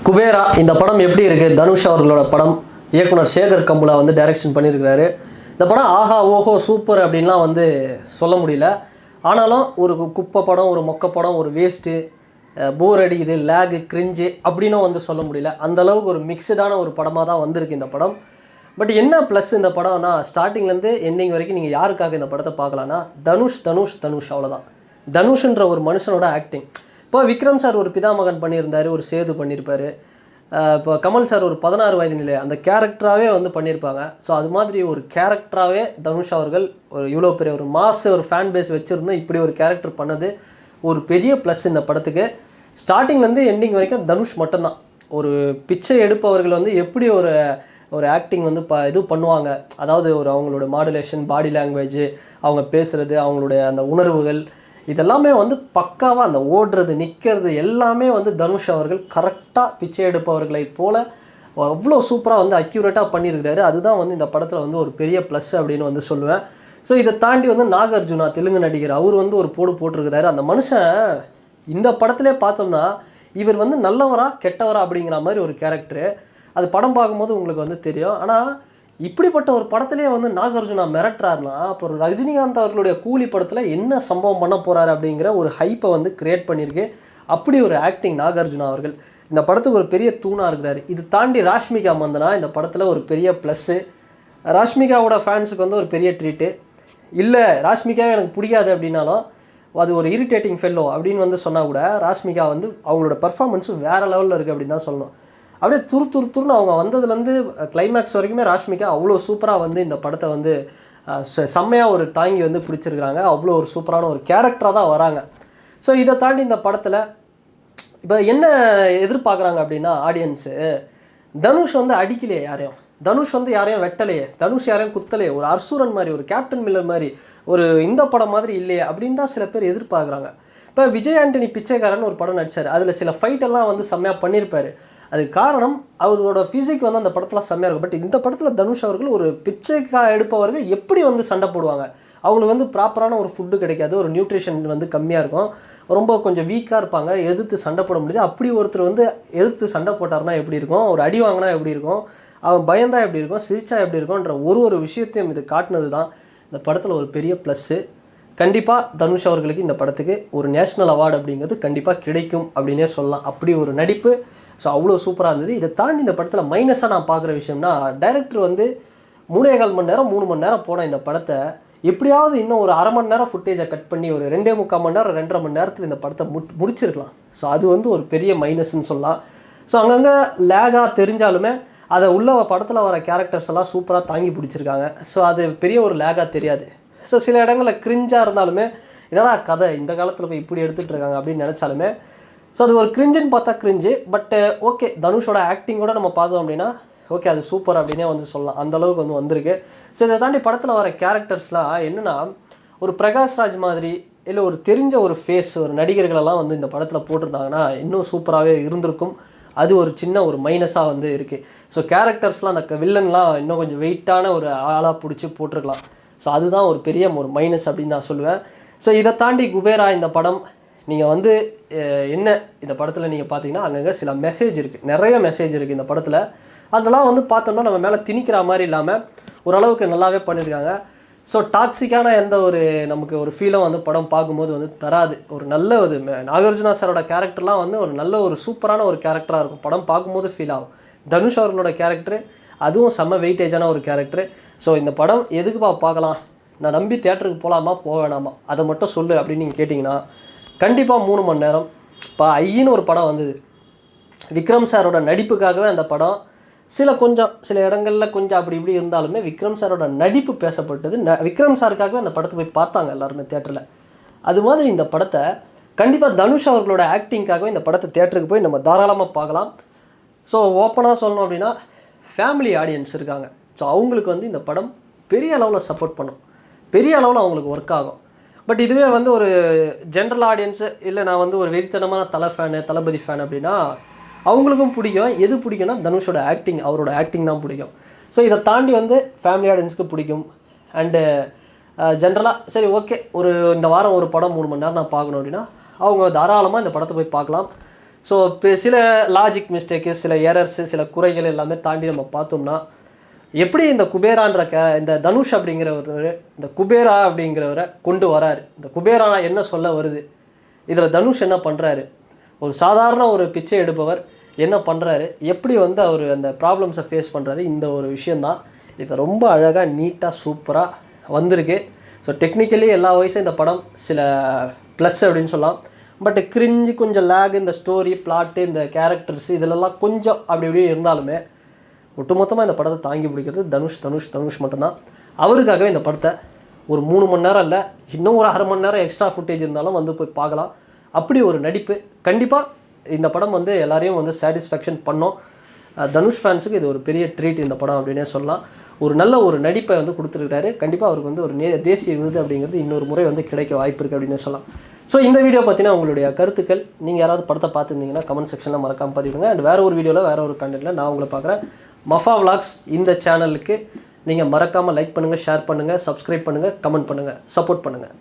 குபேரா இந்த படம் எப்படி இருக்குது? தனுஷ் அவர்களோட படம். இயக்குனர் சேகர் கம்புலா வந்து டைரக்ஷன் பண்ணியிருக்கிறாரு. இந்த படம் ஆஹா ஓஹோ சூப்பர் அப்படின்லாம் வந்து சொல்ல முடியல. ஆனாலும் ஒரு குப்பை படம், ஒரு மொக்க படம், ஒரு வேஸ்ட்டு, போர் அடிக்குது, லேகு, கிரிஞ்சு அப்படின்னும் வந்து சொல்ல முடியல. அந்தளவுக்கு ஒரு மிக்சடான ஒரு படமாக தான் வந்திருக்கு இந்த படம். பட் என்ன ப்ளஸ் இந்த படம்னா, ஸ்டார்டிங்லேருந்து எண்டிங் வரைக்கும் நீங்கள் யாருக்காக இந்த படத்தை பார்க்கலான்னா, தனுஷ் தனுஷ் தனுஷ் அவ்வளோதான். தனுஷ்ன்ற ஒரு மனுஷனோட ஆக்டிங். இப்போ விக்ரம் சார் ஒரு பிதாமகன் பண்ணியிருந்தார், ஒரு சேது பண்ணியிருப்பார். இப்போ கமல் சார் ஒரு 16 வயது நிலை அந்த கேரக்டராகவே வந்து பண்ணியிருப்பாங்க. ஸோ அது மாதிரி ஒரு கேரக்டராகவே தனுஷ் அவர்கள் ஒரு இவ்வளோ பெரிய ஒரு ஒரு ஃபேன் பேஸ் வச்சுருந்தோம். இப்படி ஒரு கேரக்டர் பண்ணது ஒரு பெரிய ப்ளஸ் இந்த படத்துக்கு. ஸ்டார்டிங்லேருந்து எண்டிங் வரைக்கும் தனுஷ் மட்டும்தான். ஒரு பிச்சை எடுப்பவர்கள் வந்து எப்படி ஒரு ஒரு ஆக்டிங் வந்து இது பண்ணுவாங்க, அதாவது ஒரு அவங்களோட மாடுலேஷன், பாடி லாங்குவேஜ், அவங்க பேசுகிறது, அவங்களுடைய அந்த உணர்வுகள், இதெல்லாமே வந்து பக்காவாக அந்த ஓடுறது, நிற்கிறது எல்லாமே வந்து தனுஷ் அவர்கள் கரெக்டாக பிச்சை எடுப்பவர்களை போல் அவ்வளோ சூப்பராக வந்து அக்யூரேட்டாக பண்ணியிருக்கிறாரு. அதுதான் வந்து இந்த படத்தில் வந்து ஒரு பெரிய ப்ளஸ் அப்படின்னு வந்து சொல்லுவேன். ஸோ இதை தாண்டி வந்து நாகார்ஜுனா தெலுங்கு நடிகர், அவர் வந்து ஒரு போட்டிருக்கிறாரு. அந்த மனுஷன் இந்த படத்திலே பார்த்தோம்னா இவர் வந்து நல்லவரா கெட்டவரா அப்படிங்கிற மாதிரி ஒரு கேரக்டரு. அது படம் பார்க்கும்போது உங்களுக்கு வந்து தெரியும். ஆனால் இப்படிப்பட்ட ஒரு படத்துலேயே வந்து நாகார்ஜுனா மிரட்டுறாருனா, அப்போ ஒரு ரஜினிகாந்த் அவர்களுடைய கூலி படத்தில் என்ன சம்பவம் பண்ண போகிறாரு அப்படிங்கிற ஒரு ஹைப்பை வந்து கிரியேட் பண்ணியிருக்கு. அப்படி ஒரு ஆக்டிங் நாகார்ஜுனா அவர்கள் இந்த படத்துக்கு ஒரு பெரிய தூணாக இருக்கிறாரு. இது தாண்டி ராஷ்மிகா மந்தனா இந்த படத்தில் ஒரு பெரிய ப்ளஸ்ஸு. ராஷ்மிகாவோட ஃபேன்ஸுக்கு வந்து ஒரு பெரிய ட்ரீட்டு. இல்லை ராஷ்மிகாவே எனக்கு பிடிக்காது அப்படின்னாலும் அது ஒரு இரிட்டேட்டிங் ஃபெல்லோ அப்படின்னு வந்து சொன்னால் கூட ராஷ்மிகா வந்து அவங்களோட பர்ஃபார்மன்ஸும் வேறு லெவலில் இருக்குது அப்படின்னு தான் சொல்லணும். அப்படியே துருன்னு அவங்க வந்ததுலேருந்து கிளைமேக்ஸ் வரைக்குமே ராஷ்மிகா அவ்வளோ சூப்பராக வந்து இந்த படத்தை வந்து செம்மையாக ஒரு தாங்கி வந்து பிடிச்சிருக்கிறாங்க. அவ்வளோ ஒரு சூப்பரான ஒரு கேரக்டராக தான் வராங்க. ஸோ இதை தாண்டி இந்த படத்தில் இப்போ என்ன எதிர்பார்க்குறாங்க அப்படின்னா, ஆடியன்ஸு தனுஷ் வந்து அடிக்கலையே யாரையும், தனுஷ் வந்து யாரையும் வெட்டலையே, தனுஷ் யாரையும் குத்தலையே, ஒரு அர்சூரன் மாதிரி, ஒரு கேப்டன் மில்லர் மாதிரி, ஒரு இந்த படம் மாதிரி இல்லையே அப்படின்னு தான் சில பேர் எதிர்பார்க்குறாங்க. இப்போ விஜய் ஆண்டனி பிச்சைக்காரன் ஒரு படம் நடித்தார். அதில் சில ஃபைட்டெல்லாம் வந்து செம்மையாக பண்ணியிருப்பார். அதுக்கு காரணம் அவரோட ஃபிசிக் வந்து அந்த படத்தில் செம்மையாக இருக்கும். பட் இந்த படத்தில் தனுஷ் அவர்கள் ஒரு பிச்சைக்காக எடுப்பவர்கள் எப்படி வந்து சண்டை போடுவாங்க, அவங்களுக்கு வந்து ப்ராப்பரான ஒரு ஃபுட்டு கிடைக்காது, ஒரு நியூட்ரிஷன் வந்து கம்மியாக இருக்கும், ரொம்ப கொஞ்சம் வீக்காக இருப்பாங்க, எதிர்த்து சண்டை போட முடியாது. அப்படி ஒருத்தர் வந்து எதிர்த்து சண்டை போட்டார்னா எப்படி இருக்கும், ஒரு அடி வாங்கினா எப்படி இருக்கும், அவன் பயந்தா எப்படி இருக்கும், சிரிச்சா எப்படி இருக்கும்ன்ற ஒரு விஷயத்தையும் இது காட்டினது தான் இந்த படத்தில் ஒரு பெரிய ப்ளஸ்ஸு. கண்டிப்பாக தனுஷ் அவர்களுக்கு இந்த படத்துக்கு ஒரு நேஷ்னல் அவார்டு அப்படிங்கிறது கண்டிப்பாக கிடைக்கும் அப்படின்னே சொல்லலாம். அப்படி ஒரு நடிப்பு. ஸோ அவ்வளோ சூப்பராக இருந்தது. இதை தாண்டி இந்த படத்தில் மைனஸாக நான் பார்க்குற விஷயம்னா, டைரக்டர் வந்து 3.25 மணி நேரம் 3 மணி நேரம் போன இந்த படத்தை எப்படியாவது இன்னும் ஒரு அரை மணி நேரம் ஃபுட்டேஜை கட் பண்ணி ஒரு 2.25 மணி நேரம் 2.5 மணி நேரத்தில் இந்த படத்தை முடிச்சிருக்கலாம். ஸோ அது வந்து ஒரு பெரிய மைனஸ்ன்னு சொல்லலாம். ஸோ அங்கங்கே லேகாக தெரிஞ்சாலுமே அதை உள்ள படத்தில் வர கேரக்டர்ஸ் எல்லாம் சூப்பராக தாங்கி பிடிச்சிருக்காங்க. ஸோ அது பெரிய ஒரு லேகாக தெரியாது. ஸோ சில இடங்களில் கிரிஞ்சாக இருந்தாலுமே என்னடா கதை இந்த காலத்தில் போய் இப்படி எடுத்துகிட்டு இருக்காங்க அப்படின்னு நினச்சாலுமே, ஸோ அது ஒரு கிரிஞ்சுன்னு பார்த்தா கிரிஞ்சு. பட்டு ஓகே, தனுஷோட ஆக்டிங்கோட நம்ம பார்த்தோம் அப்படின்னா ஓகே அது சூப்பர் அப்படின்னே வந்து சொல்லலாம். அந்தளவுக்கு வந்து வந்திருக்கு. ஸோ இதை தாண்டி படத்தில் வர கேரக்டர்ஸ்லாம் என்னென்னா, ஒரு பிரகாஷ்ராஜ் மாதிரி இல்லை ஒரு தெரிஞ்ச ஒரு ஃபேஸ் ஒரு நடிகர்களெல்லாம் வந்து இந்த படத்தில் போட்டிருந்தாங்கன்னா இன்னும் சூப்பராகவே இருந்திருக்கும். அது ஒரு சின்ன ஒரு மைனஸாக வந்து இருக்குது. ஸோ கேரக்டர்ஸ்லாம் அந்த வில்லன்லாம் இன்னும் கொஞ்சம் வெயிட்டான ஒரு ஆளாக பிடிச்சி போட்டிருக்கலாம். ஸோ அதுதான் ஒரு பெரிய ஒரு மைனஸ் அப்படின்னு நான் சொல்லுவேன். ஸோ இதை தாண்டி குபேரா இந்த படம் நீங்கள் வந்து என்ன இந்த படத்தில் நீங்கள் பார்த்தீங்கன்னா அங்கங்கே சில மெசேஜ் இருக்குது, நிறைய மெசேஜ் இருக்குது இந்த படத்தில். அதெல்லாம் வந்து பார்த்தோம்னா நம்ம மேலே திணிக்கிற மாதிரி இல்லாமல் ஓரளவுக்கு நல்லாவே பண்ணியிருக்காங்க. ஸோ டாக்ஸிக்கான எந்த ஒரு நமக்கு ஒரு ஃபீலும் வந்து படம் பார்க்கும்போது வந்து தராது. ஒரு நல்ல ஒரு நாகார்ஜுனா சாரோட கேரக்டர்லாம் வந்து ஒரு நல்ல ஒரு சூப்பரான ஒரு கேரக்டராக இருக்கும், படம் பார்க்கும்போது ஃபீல் ஆகும். தனுஷ் அவர்களோட கேரக்டரு அதுவும் செம்ம வெயிட்டேஜான ஒரு கேரக்டரு. ஸோ இந்த படம் எதுக்குப்பா பார்க்கலாம், நான் நம்பி தேட்டருக்கு போகலாமா போக வேணாமா அதை மட்டும் சொல்லு அப்படின்னு நீங்கள் கேட்டிங்கன்னா கண்டிப்பாக 3 மணி நேரம். இப்போ ஐயின்னு ஒரு படம் வந்தது, விக்ரம் சாரோட நடிப்புக்காகவே அந்த படம் சில இடங்களில் கொஞ்சம் அப்படி இப்படி இருந்தாலுமே விக்ரம் சாரோட நடிப்பு பேசப்பட்டது. விக்ரம் சாருக்காகவே அந்த படத்தை போய் பார்த்தாங்க எல்லாருமே தேட்டரில். அது மாதிரி இந்த படத்தை கண்டிப்பாக தனுஷ் அவர்களோட ஆக்டிங்காகவே இந்த படத்தை தேட்டருக்கு போய் நம்ம தாராளமாக பார்க்கலாம். ஸோ ஓப்பனாக சொல்லணும் அப்படின்னா ஃபேமிலி ஆடியன்ஸ் இருக்காங்க. ஸோ அவங்களுக்கு வந்து இந்த படம் பெரிய அளவில் சப்போர்ட் பண்ணும், பெரிய அளவில் அவங்களுக்கு ஒர்க் ஆகும். பட் இதுவே வந்து ஒரு ஜென்ரல் ஆடியன்ஸு இல்லை நான் வந்து ஒரு வெறித்தனமான தளபதி ஃபேன் அப்படின்னா அவங்களுக்கும் பிடிக்கும். எது பிடிக்கும்னா தனுஷோட ஆக்டிங், அவரோட ஆக்டிங் தான் பிடிக்கும். ஸோ இதை தாண்டி வந்து ஃபேமிலி ஆடியன்ஸுக்கு பிடிக்கும். அண்டு ஜென்ரலாக சரி ஓகே ஒரு இந்த வாரம் ஒரு படம் 3 மணி நேரம் நான் பார்க்கணும் அப்படின்னா அவங்க தாராளமாக இந்த படத்தை போய் பார்க்கலாம். ஸோ இப்போ சில லாஜிக் மிஸ்டேக்கு, சில எரர்ஸு, சில குறைகள் எல்லாமே தாண்டி நம்ம பார்த்தோம்னா, எப்படி இந்த குபேரான்ற இந்த தனுஷ் அப்படிங்கிறவர் இந்த குபேரா அப்படிங்கிறவரை கொண்டு வராரு. இந்த குபேரா என்ன சொல்ல வருது, இதில் தனுஷ் என்ன பண்ணுறாரு, ஒரு சாதாரண ஒரு பிச்சை எடுப்பவர் என்ன பண்ணுறாரு, எப்படி வந்து அவர் அந்த ப்ராப்ளம்ஸை ஃபேஸ் பண்ணுறாரு, இந்த ஒரு விஷயந்தான். இது ரொம்ப அழகாக நீட்டாக சூப்பராக வந்திருக்கு. ஸோ டெக்னிக்கலி எல்லா வயசும் இந்த படம் சில ப்ளஸ் அப்படின்னு சொல்லலாம். பட் கிரிஞ்சு, கொஞ்சம் லேக், இந்த ஸ்டோரி பிளாட்டு, இந்த கேரக்டர்ஸ் இதிலெல்லாம் கொஞ்சம் அப்படி இப்படி இருந்தாலுமே ஒட்டுமொத்தமாக இந்த படத்தை தாங்கி பிடிக்கிறது தனுஷ் மட்டும்தான். அவருக்காகவே இந்த படத்தை ஒரு 3 மணி நேரம் இல்லை, இன்னும் ஒரு 1/2 மணி நேரம் எக்ஸ்ட்ரா ஃபுட்டேஜ் இருந்தாலும் வந்து போய் பார்க்கலாம். அப்படி ஒரு நடிப்பு. கண்டிப்பாக இந்த படம் வந்து எல்லாரையும் வந்து சாட்டிஸ்ஃபேக்ஷன் பண்ணோம். தனுஷ் ஃபேன்ஸுக்கு இது ஒரு பெரிய ட்ரீட் இந்த படம் அப்படின்னே சொல்லலாம். ஒரு நல்ல ஒரு நடிப்பை வந்து கொடுத்துருக்காரு. கண்டிப்பாக அவருக்கு வந்து ஒரு தேசிய விருது அப்படிங்கிறது இன்னொரு முறை வந்து கிடைக்க வாய்ப்பு இருக்குது அப்படின்னு சொல்லலாம். ஸோ இந்த வீடியோ பற்றினா உங்களுடைய கருத்துக்கள், நீங்கள் யாராவது படத்தை பார்த்துருந்தீங்கன்னா கமெண்ட் செக்ஷனில் மறக்காமல் பதிவிடுங்க. அண்ட் வேறு ஒரு வீடியோவில் வேறு ஒரு கண்டென்ட்டில் நான் உங்களை பார்க்குறேன். மஃபா விலாக்ஸ் இந்த சேனலுக்கு நீங்கள் மறக்காமல் லைக் பண்ணுங்கள், ஷேர் பண்ணுங்கள், சப்ஸ்கிரைப் பண்ணுங்கள், கமெண்ட் பண்ணுங்கள், சப்போர்ட் பண்ணுங்கள்.